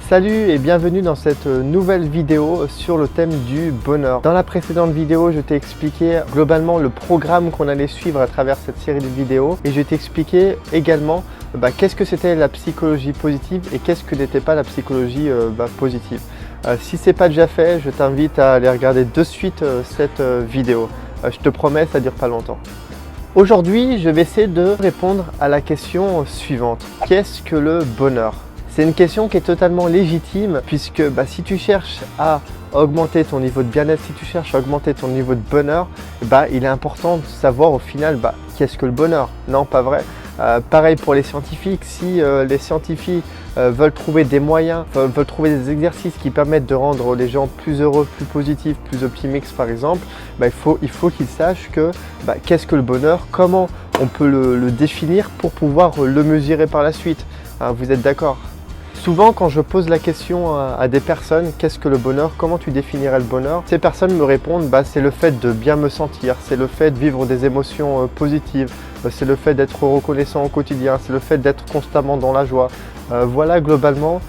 Salut et bienvenue dans cette nouvelle vidéo sur le thème du bonheur. Dans la précédente vidéo, je t'ai expliqué globalement le programme qu'on allait suivre à travers cette série de vidéos et je t'ai expliqué également qu'est-ce que c'était la psychologie positive et qu'est-ce que n'était pas la psychologie positive. Si ce n'est pas déjà fait, je t'invite à aller regarder de suite cette vidéo. Je te promets, ça ne dure pas longtemps. Aujourd'hui, je vais essayer de répondre à la question suivante. Qu'est-ce que le bonheur ? C'est une question qui est totalement légitime puisque si tu cherches à augmenter ton niveau de bien-être, si tu cherches à augmenter ton niveau de bonheur, il est important de savoir au final qu'est-ce que le bonheur. Non, pas vrai. Pareil pour les scientifiques, si les scientifiques veulent trouver des moyens, veulent trouver des exercices qui permettent de rendre les gens plus heureux, plus positifs, plus optimistes par exemple, il faut qu'ils sachent que qu'est-ce que le bonheur, comment on peut le définir pour pouvoir le mesurer par la suite. Vous êtes d'accord ? Souvent, quand je pose la question à des personnes, qu'est-ce que le bonheur, comment tu définirais le bonheur, ces personnes me répondent, c'est le fait de bien me sentir, c'est le fait de vivre des émotions positives, c'est le fait d'être reconnaissant au quotidien, c'est le fait d'être constamment dans la joie. Voilà globalement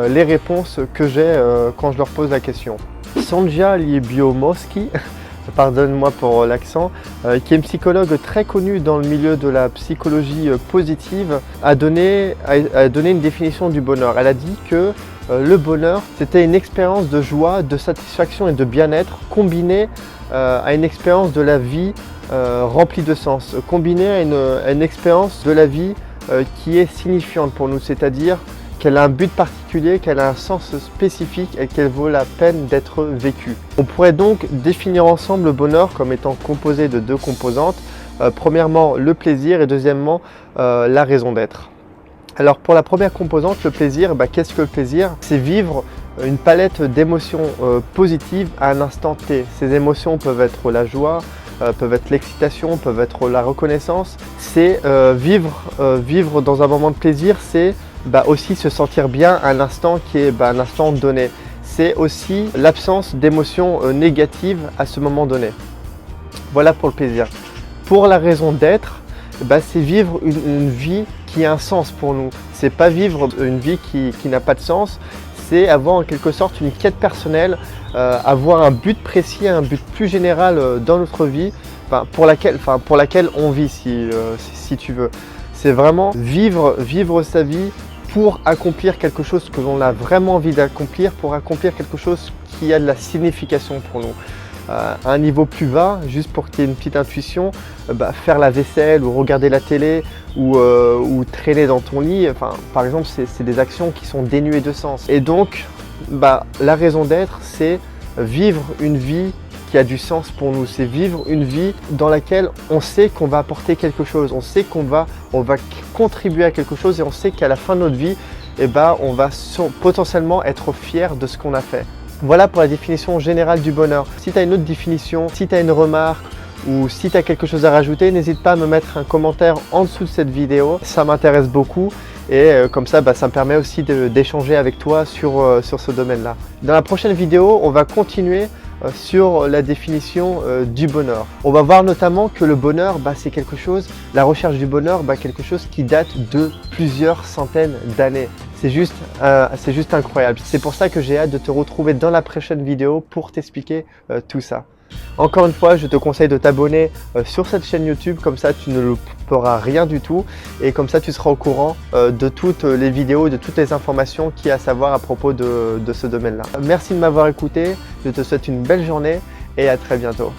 les réponses que j'ai quand je leur pose la question. Sonja Lyubomirsky, pardonne-moi pour l'accent, qui est une psychologue très connue dans le milieu de la psychologie positive, a donné une définition du bonheur. Elle a dit que le bonheur, c'était une expérience de joie, de satisfaction et de bien-être combinée à une expérience de la vie remplie de sens, combinée à une expérience de la vie qui est signifiante pour nous, c'est-à-dire qu'elle a un but particulier, qu'elle a un sens spécifique et qu'elle vaut la peine d'être vécue. On pourrait donc définir ensemble le bonheur comme étant composé de deux composantes. Premièrement, le plaisir et deuxièmement, la raison d'être. Alors pour la première composante, le plaisir, qu'est-ce que le plaisir ? C'est vivre une palette d'émotions positives à un instant T. Ces émotions peuvent être la joie, peuvent être l'excitation, peuvent être la reconnaissance. C'est vivre dans un moment de plaisir, c'est aussi se sentir bien à un instant qui est un instant donné. C'est aussi l'absence d'émotions négatives à ce moment donné. Voilà pour le plaisir. Pour la raison d'être, c'est vivre une vie qui a un sens pour nous. C'est pas vivre une vie qui n'a pas de sens, c'est avoir en quelque sorte une quête personnelle, avoir un but précis, un but plus général dans notre vie, pour laquelle on vit si tu veux. C'est vraiment vivre sa vie pour accomplir quelque chose que l'on a vraiment envie d'accomplir, pour accomplir quelque chose qui a de la signification pour nous. À un niveau plus bas, juste pour qu'il y ait une petite intuition, faire la vaisselle ou regarder la télé ou traîner dans ton lit, par exemple, c'est des actions qui sont dénuées de sens. Et donc, la raison d'être, c'est vivre une vie qui a du sens pour nous, c'est vivre une vie dans laquelle on sait qu'on va apporter quelque chose, on sait qu'on va contribuer à quelque chose et on sait qu'à la fin de notre vie, on va potentiellement être fier de ce qu'on a fait. Voilà pour la définition générale du bonheur. Si tu as une autre définition, si tu as une remarque ou si tu as quelque chose à rajouter, n'hésite pas à me mettre un commentaire en dessous de cette vidéo, ça m'intéresse beaucoup. Et comme ça, ça me permet aussi d'échanger avec toi sur ce domaine-là. Dans la prochaine vidéo, on va continuer sur la définition du bonheur. On va voir notamment que le bonheur, c'est quelque chose, la recherche du bonheur, quelque chose qui date de plusieurs centaines d'années. C'est juste incroyable. C'est pour ça que j'ai hâte de te retrouver dans la prochaine vidéo pour t'expliquer tout ça. Encore une fois, je te conseille de t'abonner sur cette chaîne YouTube, comme ça tu ne louperas rien du tout et comme ça tu seras au courant de toutes les vidéos, de toutes les informations qu'il y a à savoir à propos de ce domaine-là. Merci de m'avoir écouté, je te souhaite une belle journée et à très bientôt.